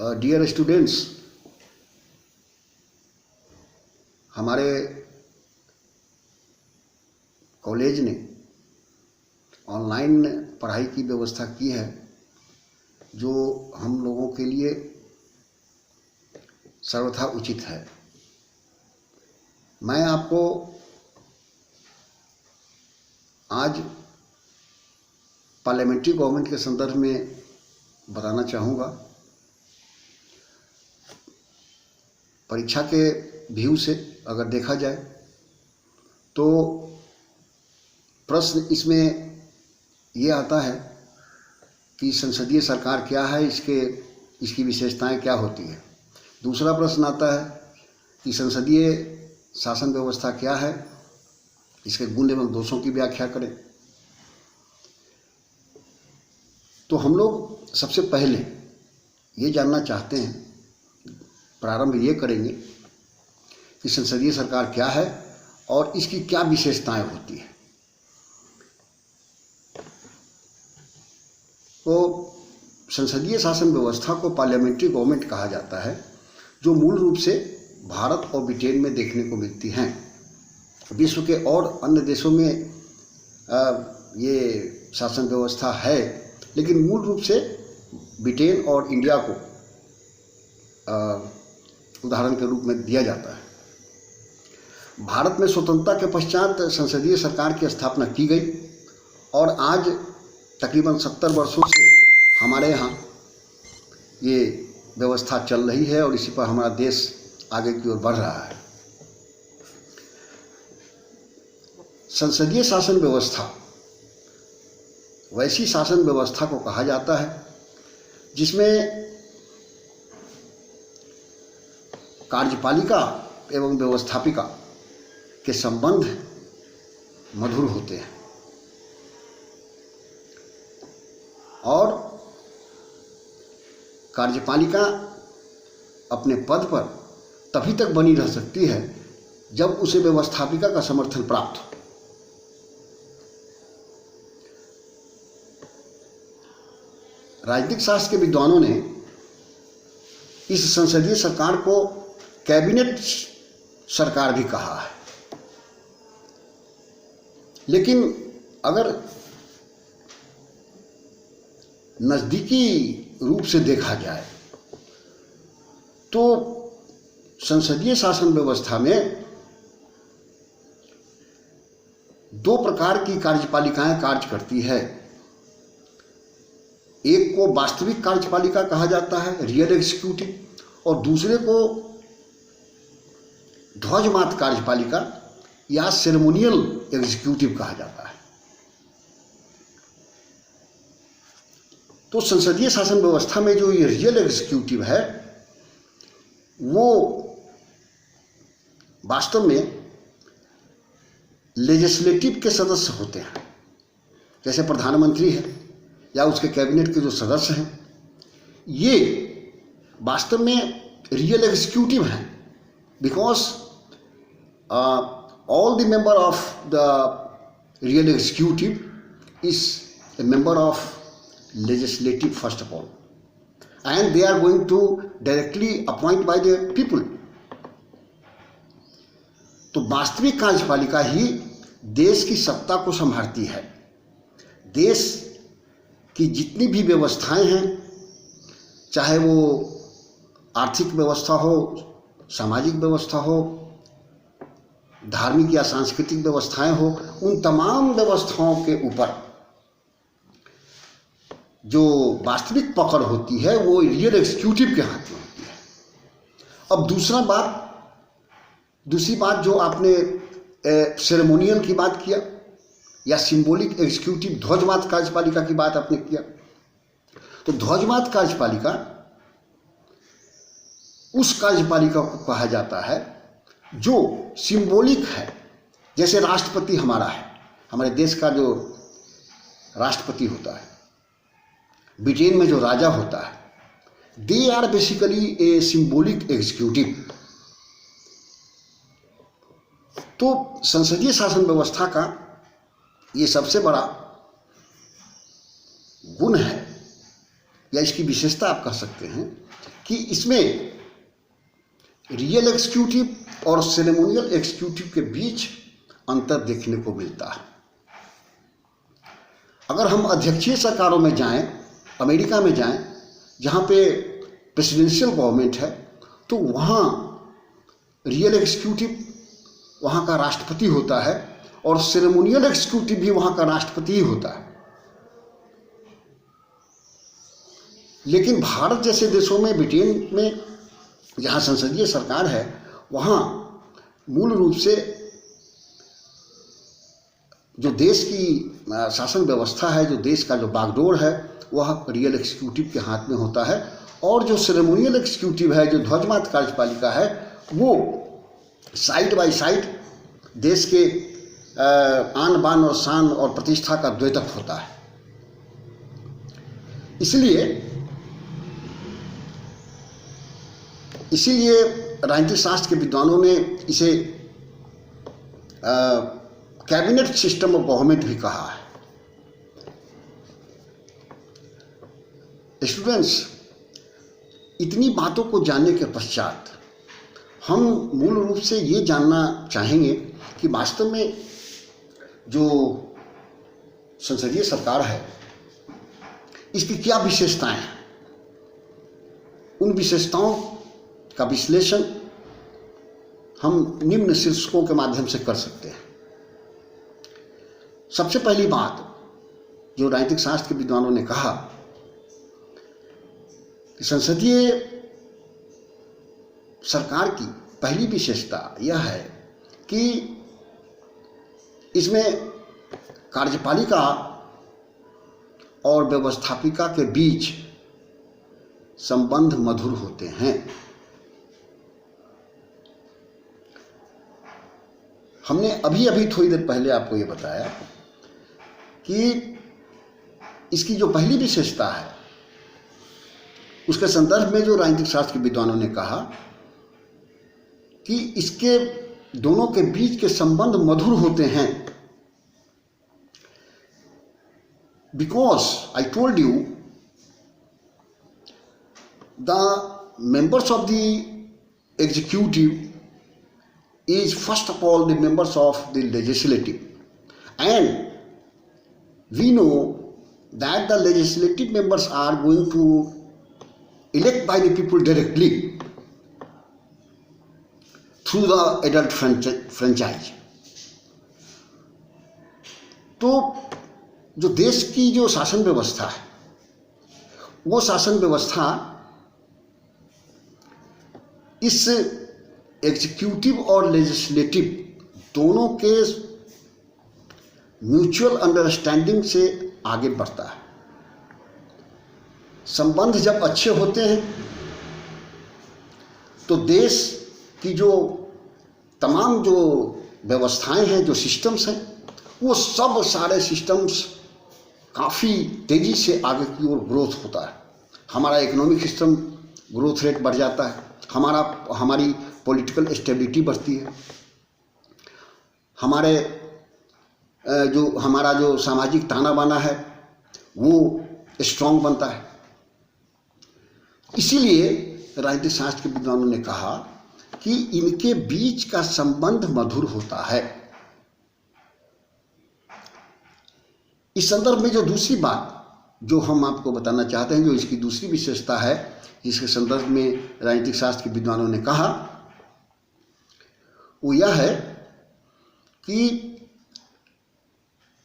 Dear students, हमारे college ने online पढ़ाई की व्यवस्था की है जो हम लोगों के लिए सर्वथा उचित है। मैं आपको आज पार्लियामेंट्री गवर्नमेंट के संदर्भ में बताना चाहूँगा। परीक्षा के व्यू से अगर देखा जाए तो प्रश्न इसमें ये आता है कि संसदीय सरकार क्या है, इसकी विशेषताएं क्या होती है। दूसरा प्रश्न आता है कि संसदीय शासन व्यवस्था क्या है, इसके गुण एवं दोषों की व्याख्या करें। तो हम लोग सबसे पहले ये जानना चाहते हैं, प्रारंभ ये करेंगे कि संसदीय सरकार क्या है और इसकी क्या विशेषताएं होती है। तो संसदीय शासन व्यवस्था को पार्लियामेंट्री गवर्नमेंट कहा जाता है, जो मूल रूप से भारत और ब्रिटेन में देखने को मिलती हैं। विश्व के और अन्य देशों में ये शासन व्यवस्था है, लेकिन मूल रूप से ब्रिटेन और इंडिया को उदाहरण के रूप में दिया जाता है। भारत में स्वतंत्रता के पश्चात संसदीय सरकार की स्थापना की गई और आज तकरीबन 70 वर्षों से हमारे यहाँ ये व्यवस्था चल रही है और इसी पर हमारा देश आगे की ओर बढ़ रहा है। संसदीय शासन व्यवस्था वैसी शासन व्यवस्था को कहा जाता है जिसमें कार्यपालिका एवं व्यवस्थापिका के संबंध मधुर होते हैं और कार्यपालिका अपने पद पर तभी तक बनी रह सकती है जब उसे व्यवस्थापिका का समर्थन प्राप्त हो। राजनीतिक शास्त्र के विद्वानों ने इस संसदीय सरकार को कैबिनेट सरकार भी कहा है, लेकिन अगर नज़दीकी रूप से देखा जाए तो संसदीय शासन व्यवस्था में दो प्रकार की कार्यपालिकाएं कार्य करती है। एक को वास्तविक कार्यपालिका कहा जाता है, रियल एग्जीक्यूटिव, और दूसरे को ध्वजमात्र कार्यपालिका या सेरेमोनियल एग्जीक्यूटिव कहा जाता है। तो संसदीय शासन व्यवस्था में जो ये रियल एग्जीक्यूटिव है वो वास्तव में लेजिस्लेटिव के सदस्य होते हैं, जैसे प्रधानमंत्री है या उसके कैबिनेट के जो सदस्य हैं, ये वास्तव में रियल एग्जीक्यूटिव हैं, because all the member of the real executive is a member of legislative first of all, and they are going to directly appoint by the people. तो वास्तविक कार्यपालिका ही देश की सत्ता को संभालती है। देश की जितनी भी व्यवस्थाएं हैं, चाहे वो आर्थिक व्यवस्था हो, सामाजिक व्यवस्था हो, धार्मिक या सांस्कृतिक व्यवस्थाएं हो, उन तमाम व्यवस्थाओं के ऊपर जो वास्तविक पकड़ होती है वो रियल एग्जीक्यूटिव के हाथ में होती है। अब दूसरी बात जो आपने सेरेमोनियल की बात किया या सिंबॉलिक एग्जीक्यूटिव, ध्वजमात्र कार्यपालिका की बात आपने किया, तो ध्वजमात्र कार्यपालिका उस कार्यपालिका को कहा जाता है जो सिंबॉलिक है। जैसे राष्ट्रपति हमारा है, हमारे देश का जो राष्ट्रपति होता है, ब्रिटेन में जो राजा होता है, they are basically a symbolic executive. तो संसदीय शासन व्यवस्था का ये सबसे बड़ा गुण है या इसकी विशेषता आप कह सकते हैं कि इसमें रियल एग्जीक्यूटिव और सेरेमोनियल एग्जीक्यूटिव के बीच अंतर देखने को मिलता है। अगर हम अध्यक्षीय सरकारों में जाएं, अमेरिका में जाएं, जहां पे प्रेसिडेंशियल गवर्नमेंट है, तो वहां रियल एग्जीक्यूटिव वहां का राष्ट्रपति होता है और सेरेमोनियल एग्जीक्यूटिव भी वहां का राष्ट्रपति ही होता है। लेकिन भारत जैसे देशों में, ब्रिटेन में जहां संसदीय सरकार है, वहां मूल रूप से जो देश की शासन व्यवस्था है, जो देश का जो बागडोर है, वह रियल एग्जीक्यूटिव के हाथ में होता है। और जो सेरेमोनियल एग्जीक्यूटिव है, जो ध्वजमात्र कार्यपालिका है, वो साइड बाय साइड देश के आन बान और शान और प्रतिष्ठा का द्योतक होता है। इसीलिए राजनीतिक शास्त्र के विद्वानों ने इसे कैबिनेट सिस्टम ऑफ गवर्नमेंट भी कहा है। स्टूडेंट्स, इतनी बातों को जानने के पश्चात हम मूल रूप से ये जानना चाहेंगे कि वास्तव में जो संसदीय सरकार है, इसकी क्या विशेषताएं हैं। उन विशेषताओं का विश्लेषण हम निम्न शीर्षकों के माध्यम से कर सकते हैं। सबसे पहली बात जो राजनीतिक शास्त्र के विद्वानों ने कहा कि संसदीय सरकार की पहली विशेषता यह है कि इसमें कार्यपालिका और व्यवस्थापिका के बीच संबंध मधुर होते हैं। हमने अभी अभी थोड़ी देर पहले आपको ये बताया कि इसकी जो पहली विशेषता है, उसके संदर्भ में जो राजनीतिक शास्त्र के विद्वानों ने कहा कि इसके दोनों के बीच के संबंध मधुर होते हैं। Because I told you the members of the executive is first of all the members of the legislative, and we know that the legislative members are going to elect by the people directly through the adult franchise. तो जो देश की जो शासन व्यवस्था है, वो शासन व्यवस्था इस एग्जीक्यूटिव और लेजिस्लेटिव दोनों के म्यूचुअल अंडरस्टैंडिंग से आगे बढ़ता है। संबंध जब अच्छे होते हैं तो देश की जो तमाम जो व्यवस्थाएं हैं, जो सिस्टम्स हैं, वो सब सारे सिस्टम्स काफ़ी तेज़ी से आगे की ओर ग्रोथ होता है। हमारा इकोनॉमिक सिस्टम ग्रोथ रेट बढ़ जाता है, हमारी पॉलिटिकल स्टेबिलिटी बढ़ती है, हमारा जो सामाजिक ताना बाना है वो स्ट्रांग बनता है। इसीलिए राजनीतिक शास्त्र के विद्वानों ने कहा कि इनके बीच का संबंध मधुर होता है। इस संदर्भ में जो दूसरी बात जो हम आपको बताना चाहते हैं, जो इसकी दूसरी विशेषता है, जिसके संदर्भ में राजनीतिक शास्त्र के विद्वानों ने कहा, वो यह है कि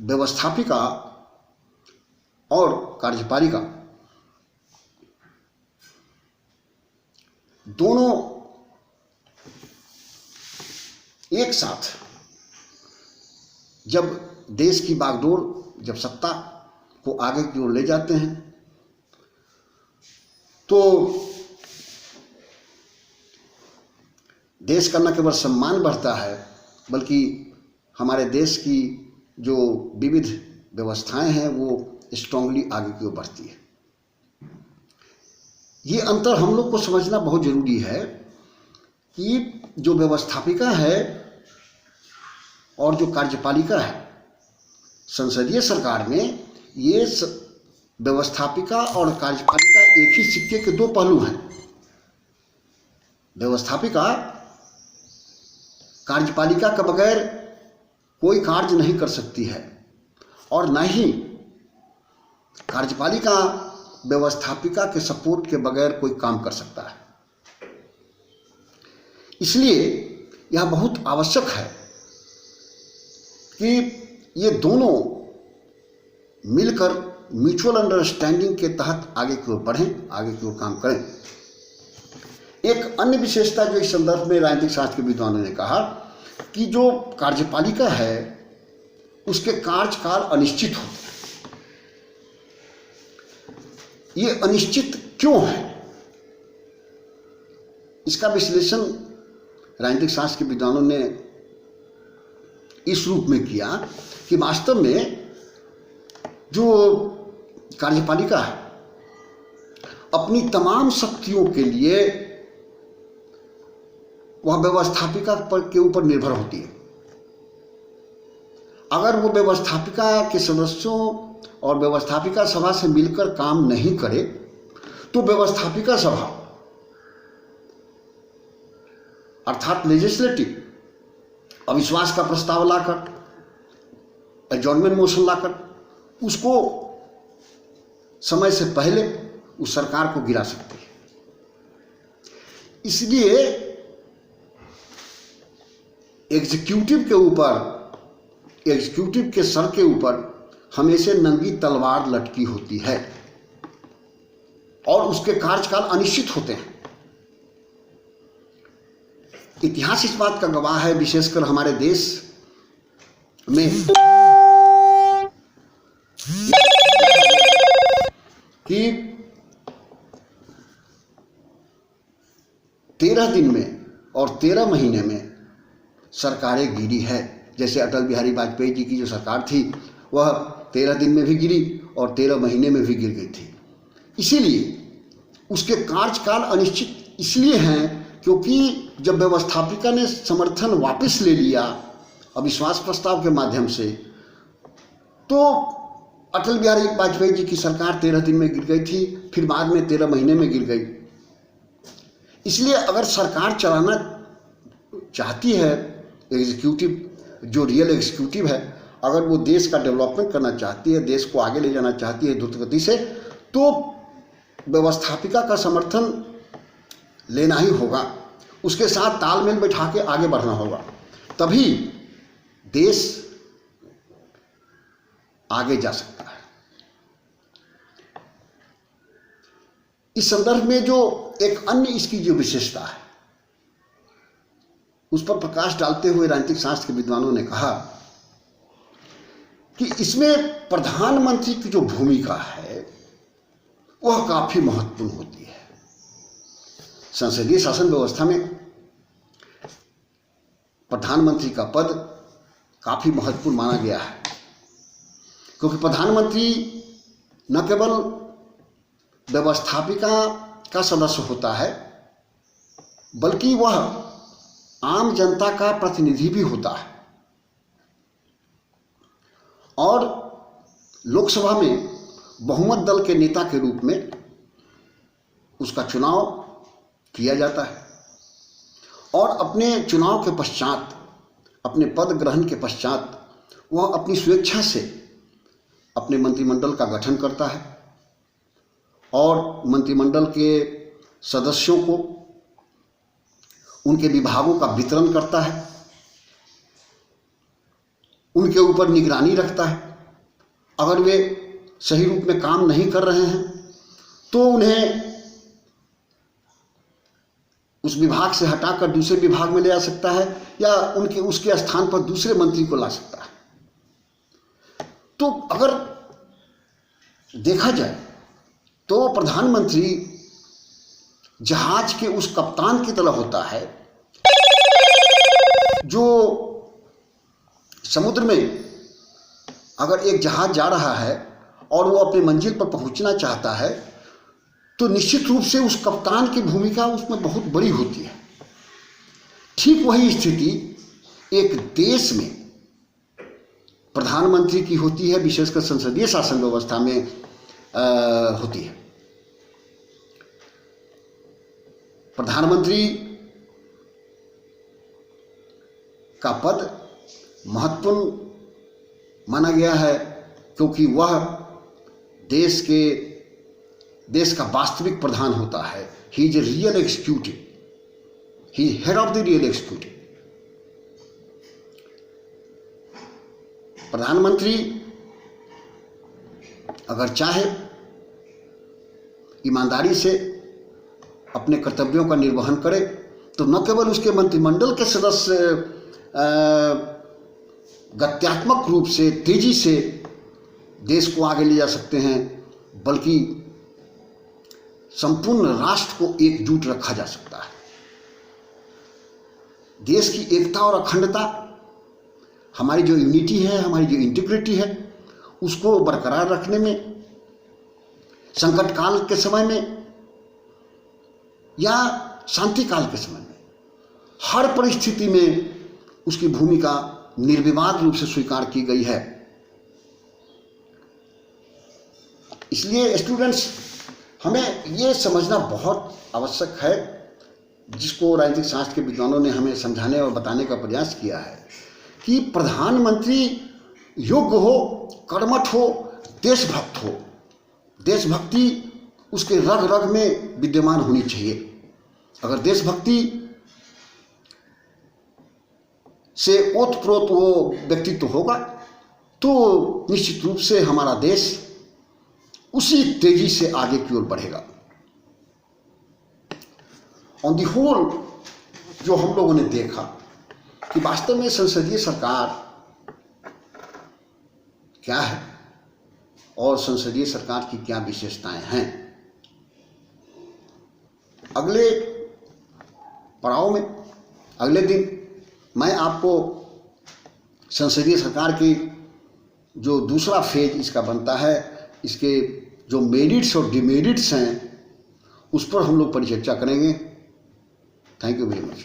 व्यवस्थापिका और कार्यपालिका दोनों एक साथ जब देश की बागडोर, जब सत्ता को आगे की ओर ले जाते हैं, तो देश का न केवल सम्मान बढ़ता है, बल्कि हमारे देश की जो विविध व्यवस्थाएं हैं वो स्ट्रांगली आगे की ओर बढ़ती है। ये अंतर हम लोग को समझना बहुत जरूरी है कि जो व्यवस्थापिका है और जो कार्यपालिका है, संसदीय सरकार में ये व्यवस्थापिका और कार्यपालिका एक ही सिक्के के दो पहलू हैं। व्यवस्थापिका कार्यपालिका के बगैर कोई कार्य नहीं कर सकती है और न ही कार्यपालिका व्यवस्थापिका के सपोर्ट के बगैर कोई काम कर सकता है। इसलिए यह बहुत आवश्यक है कि ये दोनों मिलकर म्यूचुअल अंडरस्टैंडिंग के तहत आगे की ओर बढ़ें, आगे की ओर काम करें। एक अन्य विशेषता जो इस संदर्भ में राजनीतिक शास्त्र के विद्वानों ने कहा कि जो कार्यपालिका है उसके कार्यकाल अनिश्चित होते हैं। ये अनिश्चित क्यों है, इसका विश्लेषण राजनीतिक शास्त्र के विद्वानों ने इस रूप में किया कि वास्तव में जो कार्यपालिका है अपनी तमाम शक्तियों के लिए वह व्यवस्थापिका के ऊपर निर्भर होती है। अगर वो व्यवस्थापिका के सदस्यों और व्यवस्थापिका सभा से मिलकर काम नहीं करे तो व्यवस्थापिका सभा अर्थात लेजिस्लेटिव अविश्वास का प्रस्ताव लाकर, एडजॉर्नमेंट मोशन लाकर उसको समय से पहले उस सरकार को गिरा सकती है। इसलिए एग्जीक्यूटिव के ऊपर, एग्जीक्यूटिव के सर के ऊपर हमेशा नंगी तलवार लटकी होती है और उसके कार्यकाल अनिश्चित होते हैं। इतिहास इस बात का गवाह है, विशेषकर हमारे देश में, कि 13 दिन में और 13 महीने में सरकारें गिरी है। जैसे अटल बिहारी वाजपेयी जी की जो सरकार थी वह 13 दिन में भी गिरी और 13 महीने में भी गिर गई थी। इसीलिए उसके कार्यकाल अनिश्चित इसलिए हैं क्योंकि जब व्यवस्थापिका ने समर्थन वापस ले लिया अविश्वास प्रस्ताव के माध्यम से, तो अटल बिहारी वाजपेयी जी की सरकार 13 दिन में गिर गई थी, फिर बाद में 13 महीने में गिर गई। इसलिए अगर सरकार चलाना चाहती है, एग्जीक्यूटिव जो रियल एग्जीक्यूटिव है, अगर वो देश का डेवलपमेंट करना चाहती है, देश को आगे ले जाना चाहती है द्रुत गति से, तो व्यवस्थापिका का समर्थन लेना ही होगा, उसके साथ तालमेल बैठा के आगे बढ़ना होगा, तभी देश आगे जा सकता है। इस संदर्भ में जो एक अन्य इसकी जो विशेषता है उस पर प्रकाश डालते हुए राजनीतिक शास्त्र के विद्वानों ने कहा कि इसमें प्रधानमंत्री की जो भूमिका है वह काफी महत्वपूर्ण होती है। संसदीय शासन व्यवस्था में प्रधानमंत्री का पद काफी महत्वपूर्ण माना गया है, क्योंकि प्रधानमंत्री न केवल व्यवस्थापिका का सदस्य होता है बल्कि वह आम जनता का प्रतिनिधि भी होता है और लोकसभा में बहुमत दल के नेता के रूप में उसका चुनाव किया जाता है और अपने चुनाव के पश्चात, अपने पद ग्रहण के पश्चात वह अपनी स्वेच्छा से अपने मंत्रिमंडल का गठन करता है और मंत्रिमंडल के सदस्यों को उनके विभागों का वितरण करता है, उनके ऊपर निगरानी रखता है। अगर वे सही रूप में काम नहीं कर रहे हैं तो उन्हें उस विभाग से हटाकर दूसरे विभाग में ले जा सकता है या उसके स्थान पर दूसरे मंत्री को ला सकता है। तो अगर देखा जाए तो प्रधानमंत्री जहाज के उस कप्तान की तरह होता है जो समुद्र में अगर एक जहाज जा रहा है और वो अपनी मंजिल पर पहुंचना चाहता है तो निश्चित रूप से उस कप्तान की भूमिका उसमें बहुत बड़ी होती है। ठीक वही स्थिति एक देश में प्रधानमंत्री की होती है, विशेषकर संसदीय शासन व्यवस्था में होती है। प्रधानमंत्री का पद महत्वपूर्ण माना गया है, क्योंकि वह देश का वास्तविक प्रधान होता है। He is a real executive, he is head of the real executive. प्रधानमंत्री अगर चाहे ईमानदारी से अपने कर्तव्यों का निर्वहन करे तो न केवल उसके मंत्रिमंडल के सदस्य गत्यात्मक रूप से तेजी से देश को आगे ले जा सकते हैं, बल्कि संपूर्ण राष्ट्र को एकजुट रखा जा सकता है। देश की एकता और अखंडता, हमारी जो यूनिटी है, हमारी जो इंटीग्रिटी है, उसको बरकरार रखने में, संकट काल के समय में या शांति काल के समय में, हर परिस्थिति में उसकी भूमिका निर्विवाद रूप से स्वीकार की गई है। इसलिए स्टूडेंट्स, हमें ये समझना बहुत आवश्यक है, जिसको राजनीतिक शास्त्र के विद्वानों ने हमें समझाने और बताने का प्रयास किया है, कि प्रधानमंत्री योग्य हो, कर्मठ हो, देशभक्त हो। देशभक्ति उसके रग रग में विद्यमान होनी चाहिए। अगर देशभक्ति से ओतप्रोत वो व्यक्तित्व होगा तो निश्चित रूप से हमारा देश उसी तेजी से आगे की ओर बढ़ेगा। ऑन दी होल जो हम लोगों ने देखा कि वास्तव में संसदीय सरकार क्या है और संसदीय सरकार की क्या विशेषताएं हैं, अगले पड़ाव में, अगले दिन मैं आपको संसदीय सरकार की जो दूसरा फेज इसका बनता है, इसके जो मेरिट्स और डिमेरिट्स हैं, उस पर हम लोग परिचर्चा करेंगे। Thank you very much.